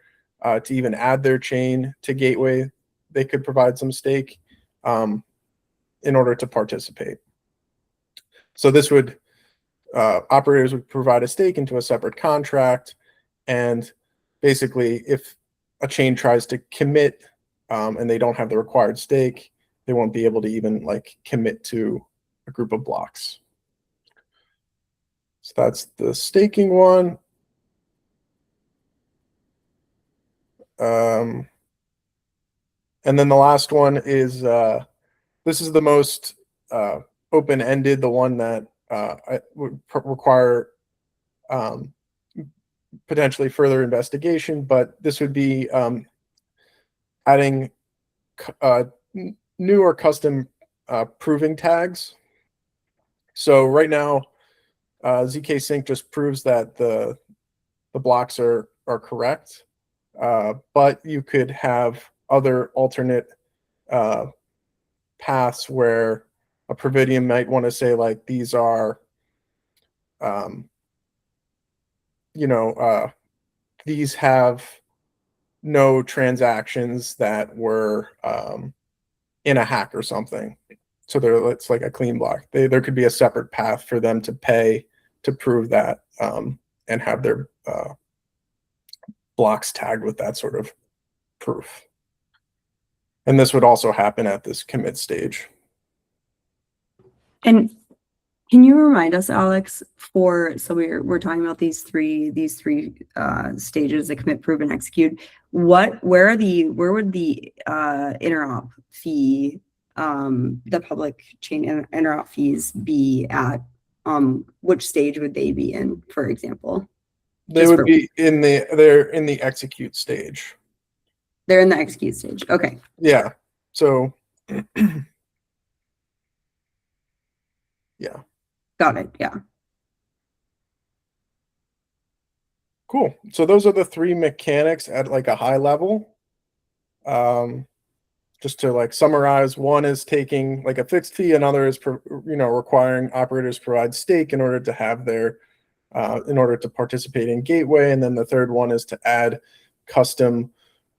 Speaker 8: to even add their chain to gateway, they could provide some stake in order to participate. So this would operators would provide a stake into a separate contract, and basically if a chain tries to commit and they don't have the required stake, they won't be able to even like commit to a group of blocks. So that's the staking one. And then the last one is this is the most open-ended, the one that would require potentially further investigation, but this would be adding new or custom proving tags. So right now, ZKsync just proves that the blocks are correct, but you could have other alternate paths where a Providium might want to say, like, these are, these have no transactions that were in a hack or something. So it's like a clean block. There could be a separate path for them to pay to prove that and have their blocks tagged with that sort of proof. And this would also happen at this commit stage.
Speaker 1: And can you remind us, Alex, so we're talking about these three stages: the commit, prove, and execute. Where would the interop fee, the public chain interop fees be at? Which stage would they be in, for example?
Speaker 8: They would be they're in the execute stage.
Speaker 1: They're in the execute stage. Okay.
Speaker 8: Yeah. So yeah.
Speaker 1: Got it. Yeah.
Speaker 8: Cool. So those are the three mechanics at like a high level. Just to like summarize, one is taking like a fixed fee, another is requiring operators provide stake in order to have their in order to participate in gateway, and then the third one is to add custom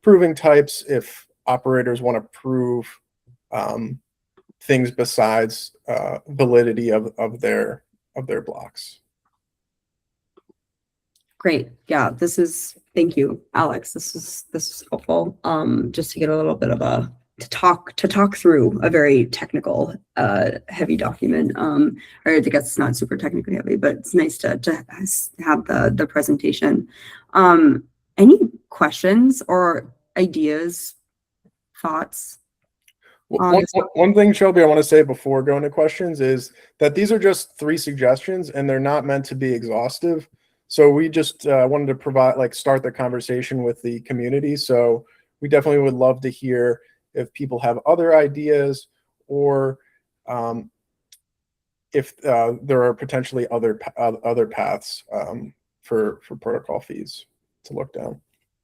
Speaker 8: proving types if operators want to prove things besides validity of their blocks.
Speaker 1: Great. Yeah, thank you, Alex. This is helpful. Just to get a little bit of to talk through a very technical, heavy document. Or I think it's not super technically heavy, but it's nice to have the presentation. Any questions or ideas, thoughts?
Speaker 8: One thing, Shelby, I want to say before going to questions is that these are just 3 suggestions and they're not meant to be exhaustive. So we just wanted to start the conversation with the community. So we definitely would love to hear if people have other ideas or if there are potentially other paths for protocol fees to look down.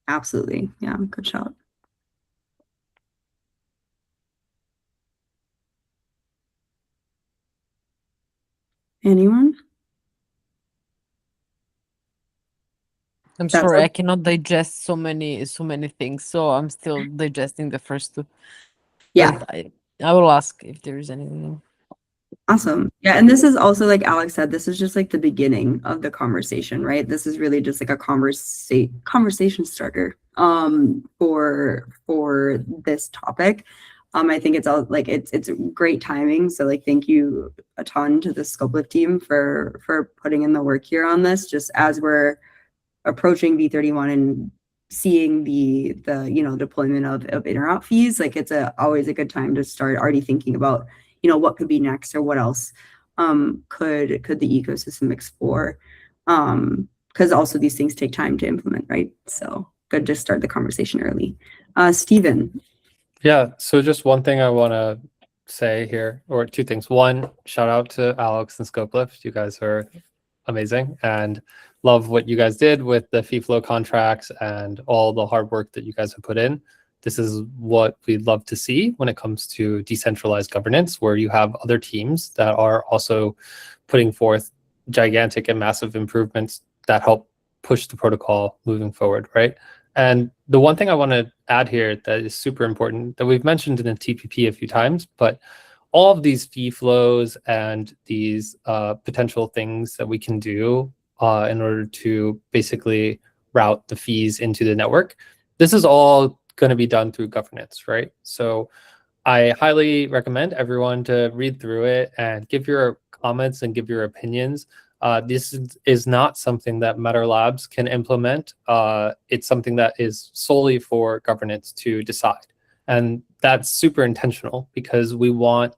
Speaker 1: Absolutely. Yeah, good shot. Anyone?
Speaker 6: I'm sorry, I cannot digest so many things, so I'm still digesting the first 2.
Speaker 1: Yeah.
Speaker 6: But I will ask if there is anything.
Speaker 1: Awesome. Yeah, and this is also, like Alex said, this is just like the beginning of the conversation, right? This is really just like a conversation starter for this topic. I think it's all like it's great timing. So like thank you a ton to the ScopeLift team for putting in the work here on this, just as we're approaching V31 and seeing the deployment of interop fees. Like it's always a good time to start already thinking about what could be next or what else could the ecosystem explore, because also these things take time to implement, right? So good to start the conversation early. Stephen.
Speaker 3: Yeah, so just one thing I want to say here, or 2 things. One, shout out to Alex and ScopeLift. You guys are amazing and love what you guys did with the fee flow contracts and all the hard work that you guys have put in. This is what we'd love to see when it comes to decentralized governance, where you have other teams that are also putting forth gigantic and massive improvements that help push the protocol moving forward, right? And the one thing I want to add here that is super important that we've mentioned in the TPP a few times, but all of these fee flows and these potential things that we can do in order to basically route the fees into the network, this is all going to be done through governance, right? So I highly recommend everyone to read through it and give your comments and give your opinions. This is not something that Matter Labs can implement. It's something that is solely for governance to decide. And that's super intentional because we want,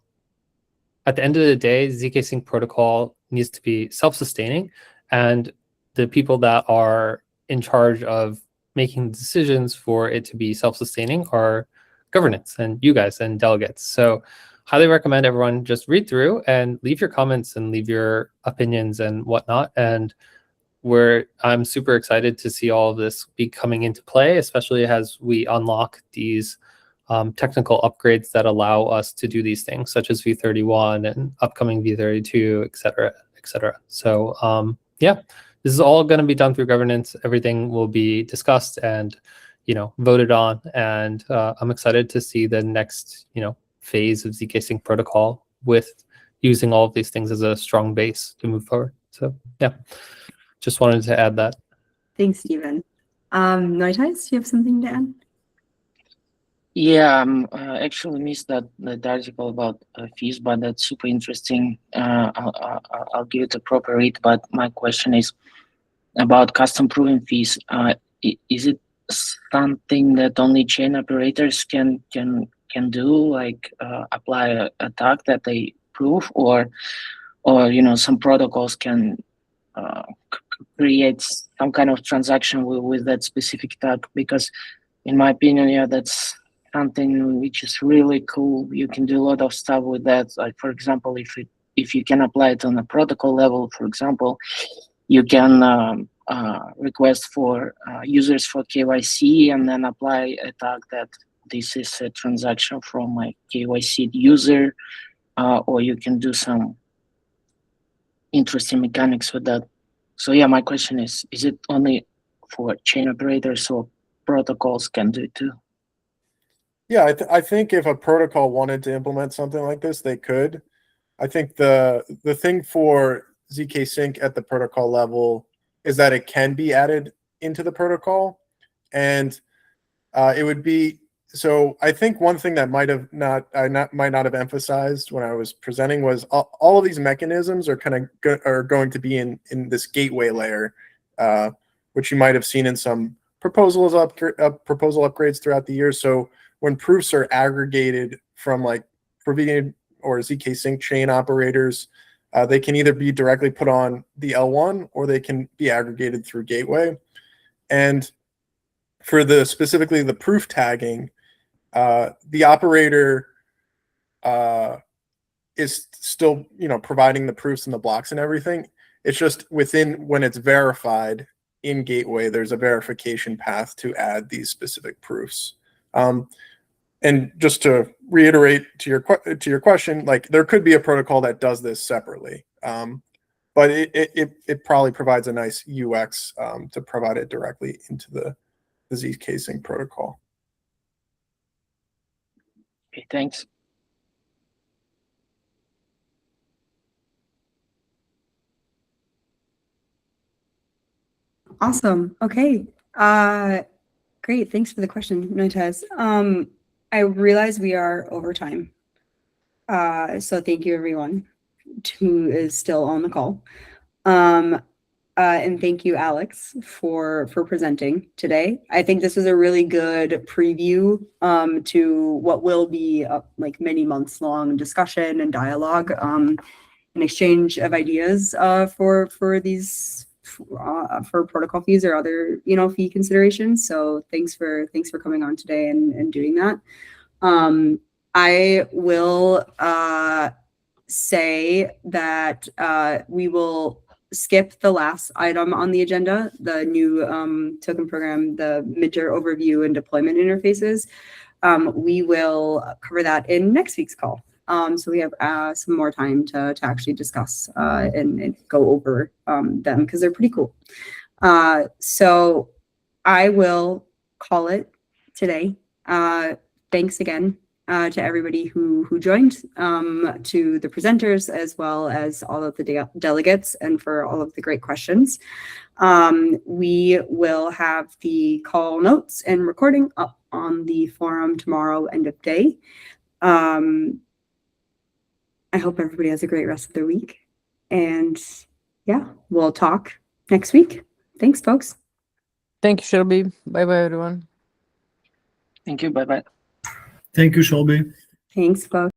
Speaker 3: at the end of the day, ZKsync protocol needs to be self-sustaining, and the people that are in charge of making decisions for it to be self-sustaining are governance and you guys and delegates. So highly recommend everyone just read through and leave your comments and leave your opinions and whatnot. And I'm super excited to see all of this be coming into play, especially as we unlock these technical upgrades that allow us to do these things, such as V31 and upcoming V32, et cetera, et cetera. So yeah, this is all going to be done through governance. Everything will be discussed and voted on. And I'm excited to see the next phase of ZKsync protocol with using all of these things as a strong base to move forward. So yeah, just wanted to add that.
Speaker 1: Thanks, Stephen. Noitais, do you have something to add?
Speaker 5: Yeah, actually missed that article about fees, but that's super interesting. I'll give it a proper read. But my question is about custom proving fees. Is it something that only chain operators can do, like apply a tag that they prove, or some protocols can create some kind of transaction with that specific tag? Because in my opinion, yeah, that's something which is really cool. You can do a lot of stuff with that. Like, for example, if you can apply it on a protocol level, for example, you can request for users for KYC and then apply a tag that this is a transaction from a KYC user, or you can do some interesting mechanics with that. So yeah, my question is it only for chain operators or protocols can do it too?
Speaker 8: Yeah, I think if a protocol wanted to implement something like this, they could. I think the thing for ZKsync at the protocol level is that it can be added into the protocol, and it would be. So I think one thing that might not have emphasized when I was presenting was all of these mechanisms are going to be in this gateway layer, which you might have seen in some proposal upgrades throughout the year. So when proofs are aggregated from like Providium or ZKsync chain operators, they can either be directly put on the L1 or they can be aggregated through gateway. And for specifically the proof tagging, the operator is still, providing the proofs and the blocks and everything. It's just when it's verified in gateway, there's a verification path to add these specific proofs. And just to reiterate to your question, like there could be a protocol that does this separately, but it probably provides a nice UX to provide it directly into the ZKsync protocol.
Speaker 5: Okay, thanks.
Speaker 1: Awesome. Okay. Great. Thanks for the question, Nitez. I realize we are over time. So thank you everyone who is still on the call. And thank you, Alex, for presenting today. I think this was a really good preview to what will be like many months long discussion and dialogue and exchange of ideas for these for protocol fees or other fee considerations. So thanks for coming on today and doing that. I will say that we will skip the last item on the agenda, the new token program, the Midter overview and deployment interfaces. We will cover that in next week's call. So we have some more time to actually discuss and go over them because they're pretty cool. So I will call it today. Thanks again to everybody who joined, to the presenters, as well as all of the delegates, and for all of the great questions. We will have the call notes and recording up on the forum tomorrow, end of day. I hope everybody has a great rest of their week. And yeah, we'll talk next week. Thanks, folks.
Speaker 6: Thank you, Shelby. Bye-bye, everyone.
Speaker 5: Thank you. Bye-bye.
Speaker 9: Thank you, Shelby.
Speaker 1: Thanks, folks.